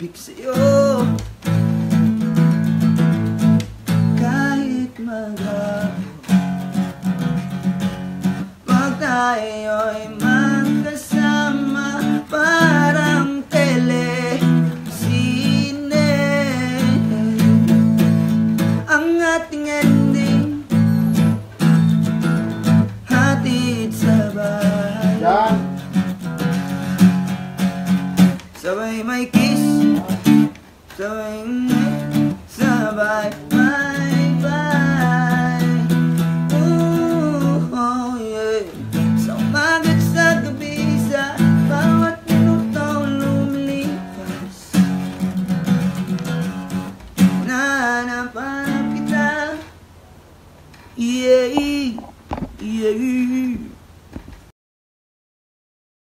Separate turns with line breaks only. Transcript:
pag-ibig sa'yo. Kahit maghapon, pag tayo'y magkasama, parang tele-sine. Ang ating ending, hatid sa bahay. Sabay may kiss, sabay sabay bye-bye. Oh yeah. Sa umaga't sa gabi, sa bawat minutong lumilipas, nahanap kita. Yeah, yeah.